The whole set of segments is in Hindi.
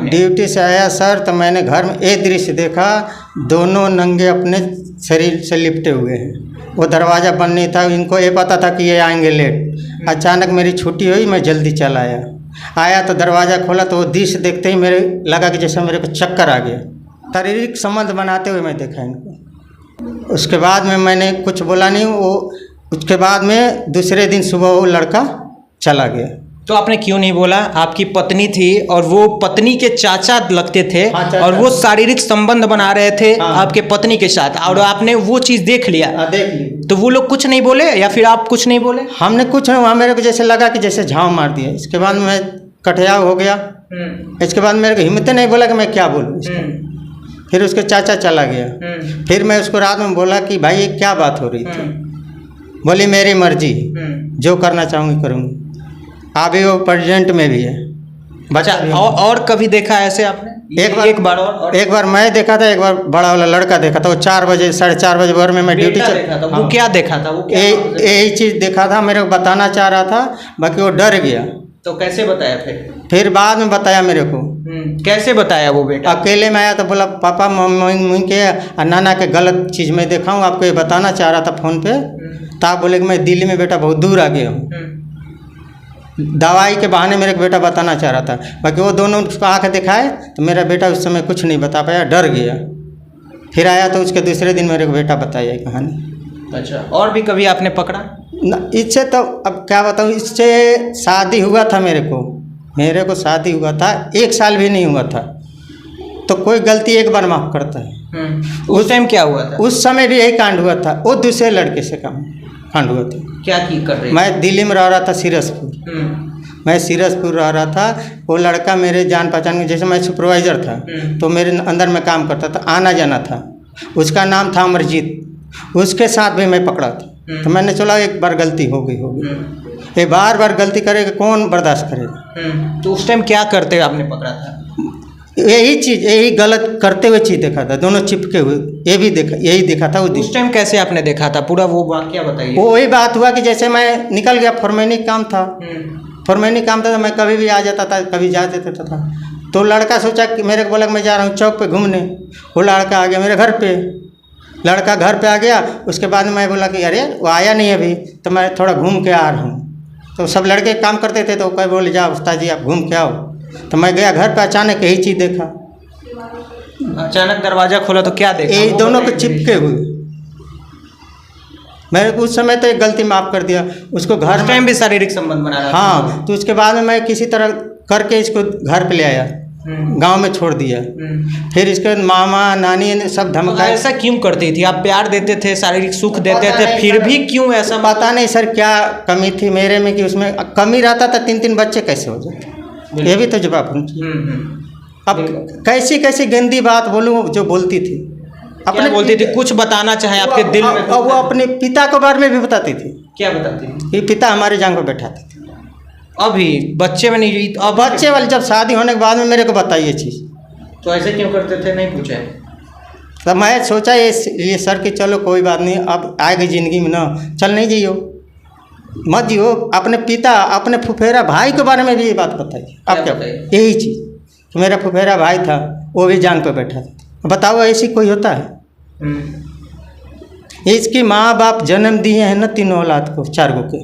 आपने? ड्यूटी से आया सर, तो मैंने घर में एक दृश्य देखा, दोनों नंगे अपने शरीर से लिपटे हुए हैं। वो दरवाज़ा बंद नहीं था, इनको ये पता था कि ये आएंगे लेट। अचानक मेरी छुट्टी हुई, मैं जल्दी चला आया तो दरवाज़ा खोला तो वो दृश्य देखते ही मेरे लगा कि जैसे मेरे को चक्कर आ गया। शारीरिक संबंध बनाते हुए मैं देखा इनको। उसके बाद में मैंने कुछ बोला नहीं। उसके बाद में दूसरे दिन सुबह वो लड़का चला गया। तो आपने क्यों नहीं बोला? आपकी पत्नी थी और वो पत्नी के चाचा लगते थे। हाँ, चाचा। और वो शारीरिक संबंध बना रहे थे। हाँ। आपके पत्नी के साथ, और आपने वो चीज़ देख लिया। देख ली। तो वो लोग कुछ नहीं बोले या फिर आप कुछ नहीं बोले? हमने कुछ नहीं, वहाँ मेरे को जैसे लगा कि जैसे झाँव मार दिया। इसके बाद मैं कठियाव हो गया। इसके बाद मेरे को हिम्मत नहीं बोला कि मैं क्या बोलूँ। फिर उसके चाचा चला गया। फिर मैं उसको रात में बोला कि भाई ये क्या बात हो रही थी। बोली मेरी मर्जी, जो करना चाहूँगी करूँगी। अभी वो प्रेजेंट में भी है। बच्चा और कभी देखा ऐसे आपने? एक बार और एक बार मैं देखा था, एक बार बड़ा वाला लड़का देखा था। वो 4 बजे 4:30 बजे भोर में मैं ड्यूटी देखा था। वो क्या देखा था? वो यही चीज़ देखा था, मेरे को बताना चाह रहा था, बाकी वो डर गया। तो कैसे बताया फिर बाद में बताया मेरे को। कैसे बताया वो बेटा? अकेले में आया तो बोला पापा मम्मी के और नाना के गलत चीज़ मैं देखा हूँ, आपको ये बताना चाह रहा था फ़ोन पे। तो आप बोले कि मैं दिल्ली में बेटा बहुत दूर आ गया हूँ। दवाई के बहाने मेरे को बेटा बताना चाह रहा था। बाकी वो दोनों उसको आँख दिखाए तो मेरा बेटा उस समय कुछ नहीं बता पाया, डर गया। फिर आया तो उसके दूसरे दिन मेरे को बेटा बताया ये कहानी। अच्छा, और भी कभी आपने पकड़ा? इससे तो अब क्या बताऊँ, इससे शादी हुआ था मेरे को शादी हुआ था, 1 साल भी नहीं हुआ था। तो कोई गलती एक बार माफ़ करता है। उस टाइम क्या हुआ था? उस समय भी यही कांड हुआ था। वो दूसरे लड़के से कांड हुआ था। क्या की कर रहे? मैं दिल्ली में रह रहा था, सीरसपुर। मैं सीरसपुर रह रहा था। वो लड़का मेरे जान पहचान के, जैसे मैं सुपरवाइज़र था तो मेरे अंदर में काम करता था, आना जाना था। उसका नाम था अमरजीत। उसके साथ भी मैं पकड़ा था। तो मैंने चला एक बार गलती हो गई। ये बार गलती करेगा कौन बर्दाश्त करेगा। तो उस टाइम क्या करते आपने पकड़ा था? यही गलत करते हुए चीज़ देखा था, दोनों चिपके हुए। ये भी देखा, यही देखा था। उस टाइम कैसे आपने देखा था? पूरा वो वाकया बताइए। वो वही बात हुआ कि जैसे मैं निकल गया, फॉर्मेनिक काम था। फॉर्मेनिक काम था तो मैं कभी भी आ जाता था, कभी जा देता था। तो लड़का सोचा कि मेरे को बोला कि मैं जा रहा हूँ चौक पे घूमने। वो लड़का आ गया मेरे घर पे। लड़का घर पे आ गया। उसके बाद मैं बोला कि अरे वो आया नहीं अभी, तो मैं थोड़ा घूम के आ रहा हूँ। तो सब लड़के काम करते थे तो कभी बोले जाओ उस्ताद जी आप घूम के आओ। तो मैं गया घर पे, अचानक यही चीज़ देखा। अचानक दरवाज़ा खोला तो क्या देखा? ये दोनों को चिपके हुए। मैंने उस समय तो एक गलती माफ़ कर दिया उसको। घर टाइम भी शारीरिक संबंध बना रहा था। हाँ, तो उसके बाद में मैं किसी तरह करके इसको घर पे ले आया, गांव में छोड़ दिया। फिर इसके मामा नानी ने सब धमकाया। ऐसा क्यों करती थी? आप प्यार देते थे, शारीरिक सुख देते थे, फिर भी क्यों ऐसा? पता नहीं सर क्या कमी थी मेरे में कि उसमें कमी रहता था। 3 बच्चे कैसे हो जाते, ये भी तो जवाब होना चाहिए। अब कैसी गंदी बात बोलूँ जो बोलती थी, अपने बोलती थी, कुछ बताना चाहे आपके दिल में। वो अपने पिता के बारे में भी बताती थी। क्या बताती थी? कि पिता हमारे जांग पर बैठाते थे। अभी बच्चे में नहीं, अब बच्चे वाले जब शादी होने के बाद में मेरे को बताई ये चीज़। तो ऐसे क्यों करते थे, नहीं पूछे? तब मैं सोचा ये सर कि चलो कोई बात नहीं, अब आएगी ज़िंदगी में ना, चल नहीं जियो, मत जियो। अपने पिता, अपने फुफेरा भाई के बारे में भी ये बात बताइए। आप क्या बताइए? यही चीज़ कि मेरा फुफेरा भाई था, वो भी जांग पे बैठा था। बताओ ऐसी कोई होता है? इसकी माँ बाप जन्म दिए हैं ना 3 औलाद को, 4 गो के।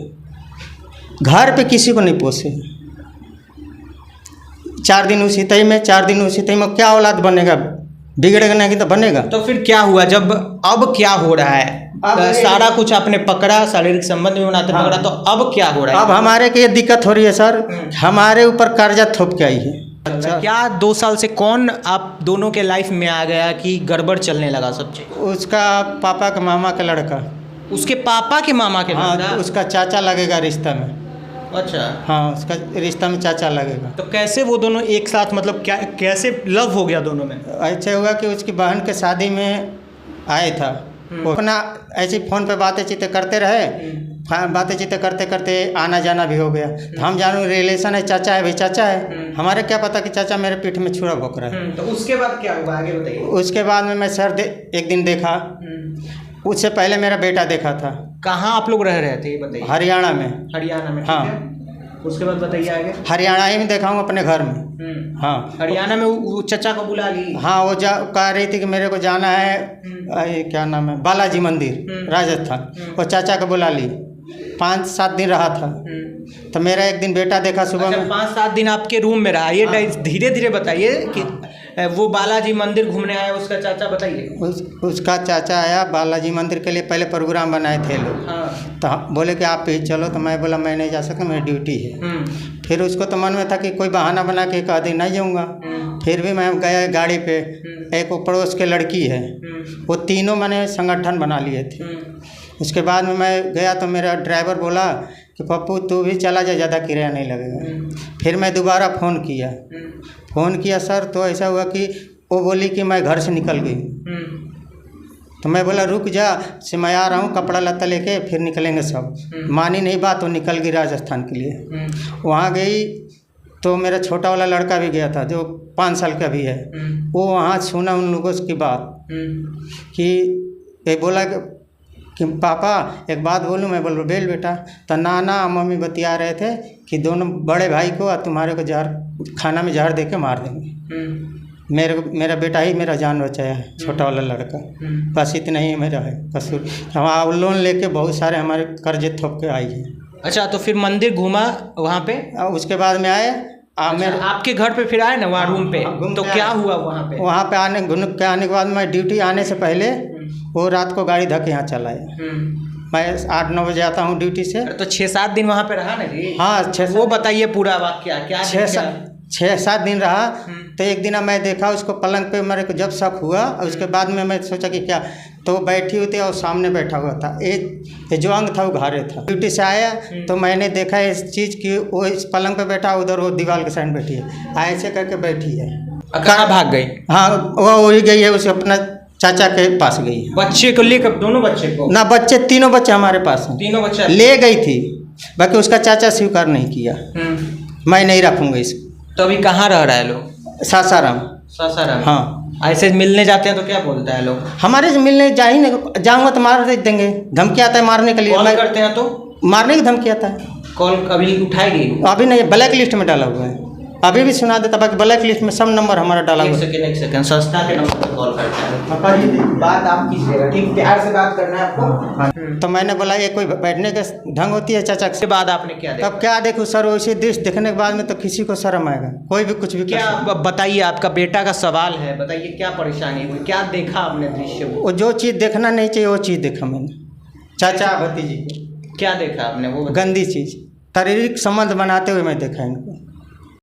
घर पे किसी को नहीं पोसे। 4 दिन उसी तय में, 4 दिन उसी तय में, क्या औलाद बनेगा? बिगड़ेगा नहीं तो बनेगा। तो फिर क्या हुआ? अब क्या हो रहा है? सारा कुछ आपने पकड़ा, शारीरिक संबंध भी बनाते पकड़ा, तो अब क्या हो रहा है? अब हमारे को ये दिक्कत हो रही है सर, हमारे ऊपर कर्जा थोप के आई है। अच्छा, क्या 2 साल से कौन आप दोनों के लाइफ में आ गया कि गड़बड़ चलने लगा सब चीज? उसका पापा का मामा का लड़का। उसके पापा के मामा के लड़का? हाँ, उसका चाचा लगेगा रिश्ता में। अच्छा, हाँ, उसका रिश्ता में चाचा लगेगा। तो कैसे वो दोनों एक साथ, मतलब क्या कैसे लव हो गया दोनों में? ऐसे हुआ कि उसकी बहन के शादी में आए था। वो अपना ऐसे फ़ोन पे बातें चीतें करते रहे। बातें चीतें करते करते आना जाना भी हो गया। तो हम जानू रिलेशन है, चाचा है भाई, चाचा है। हमारे क्या पता कि चाचा मेरे पीठ में छुरा भोंक रहा है। तो उसके बाद क्या हुआ, आगे बताइए। उसके बाद में मैं सर एक दिन देखा। उससे पहले मेरा बेटा देखा था। कहाँ आप लोग रह रहे थे ये बताइए? हरियाणा में। हरियाणा में? हाँ। उसके बाद बताइए आगे। हरियाणा ही में देखा हूँ अपने घर में। हाँ हरियाणा में वो चचा को बुला ली। हाँ, वो कह रही थी कि मेरे को जाना है ये क्या नाम है, बालाजी मंदिर राजस्थान। वो चाचा को बुला ली, 5-7 दिन रहा था। तो मेरा एक दिन बेटा देखा सुबह में। 5-7 दिन आपके रूम में रहा। ये धीरे धीरे बताइए कि वो बालाजी मंदिर घूमने आया उसका चाचा, बताइए। उसका चाचा आया बालाजी मंदिर के लिए, पहले प्रोग्राम बनाए थे लोग। हाँ। तो बोले कि आप ही चलो, तो मैं बोला मैं नहीं जा सकता, मेरी ड्यूटी है। फिर उसको तो मन में था कि कोई बहाना बना के कह दे नहीं जाऊँगा। फिर भी मैं गया गाड़ी पे। एक पड़ोस के लड़की है, वो तीनों मैंने संगठन बना लिए थे। उसके बाद में मैं गया तो मेरा ड्राइवर बोला कि पप्पू तू भी चला जा, ज़्यादा किराया नहीं लगेगा। फिर मैं दोबारा फ़ोन किया सर, तो ऐसा हुआ कि वो बोली कि मैं घर से निकल गई। तो मैं बोला रुक जा, से मैं आ रहा हूँ कपड़ा लत्ता लेके, फिर निकलेंगे सब। मानी नहीं बात, वो निकल गई राजस्थान के लिए। वहाँ गई तो मेरा छोटा वाला लड़का भी गया था जो 5 साल का भी है। वो वहाँ सुना उन लोगों की बात कि ये बोला कि पापा एक बात बोलूँ। मैं बोल बेल बेटा। तो नाना मम्मी बतिया रहे थे कि दोनों बड़े भाई को और तुम्हारे को जहर खाना में जहर दे के मार देंगे। मेरा बेटा ही मेरा जान बचाया है, छोटा वाला लड़का। बस इतना ही मेरा है कसूर। हम लोन लेके बहुत सारे हमारे कर्जे थोप के आई है। अच्छा, तो फिर मंदिर घूमा वहाँ पे। उसके बाद में आए आपके घर पे फिर आए ना वहाँ रूम पे, तो क्या हुआ वहाँ पे? वहाँ पे आने के बाद मैं ड्यूटी आने से पहले वो रात को गाड़ी धक्के यहाँ चलाए। मैं 8-9 बजे आता हूँ ड्यूटी से। तो 6-7 दिन वहाँ पे रहा ना जी? हाँ, 6। वो बताइए पूरा वाक्य क्या। 6-7 दिन रहा। तो एक दिन मैं देखा उसको पलंग पे, मेरे को जब शक हुआ और उसके बाद में मैं सोचा कि क्या, तो बैठी हुई थी और सामने बैठा हुआ था। ये जो अंग था वो घारे था। ड्यूटी से आया तो मैंने देखा इस चीज़ की, वो इस पलंग पे बैठा, उधर वो दीवार के साइड बैठी है, ऐसे करके बैठी है। कहाँ भाग गई? हाँ, वो वही गई है, उसे अपना चाचा के पास गई है। बच्चे को लेकर? दोनों बच्चे को? ना, बच्चे तीनों बच्चे हमारे पास हैं। तीनों बच्चे ले गई थी, बाकी उसका चाचा स्वीकार नहीं किया। मैं नहीं रखूँगा इसको। तो अभी कहाँ रह रहा है लोग? सासाराम। हाँ। ऐसे मिलने जाते हैं तो क्या बोलता है लोग? हमारे से मिलने जा ही नहीं, जाऊँगा तो मार देंगे, धमकी आता है मारने के लिए। कॉल करते हैं तो मारने की धमकी आता है। कॉल कभी उठाएगी? अभी नहीं, ब्लैक लिस्ट में डाला हुआ है। अभी भी सुना देता, बाकी ब्लैक लिस्ट में सब नंबर हमारा डाला हुआ है। एक सेकंड संस्था के नंबर पर कॉल करता है। बात आप कीजिएगा, ठीक, प्यार से बात करना है आपको। तो मैंने बोला ये कोई बैठने का ढंग होती है चाचा? के बाद आपने क्या देखा? तब क्या देखूँ सर, वैसे दृश्य देखने के बाद में तो किसी को शर्म आएगा, कोई भी कुछ भी। क्या बताइए, आपका बेटा का सवाल है, बताइए क्या परेशानी हुई, क्या देखा आपने दृश्य? वो जो चीज़ देखना नहीं चाहिए वो चीज़ देखा मैंने, चाचा भतीजी को। क्या देखा आपने? वो गंदी चीज़, शारीरिक संबंध बनाते हुए मैं देखा इनको।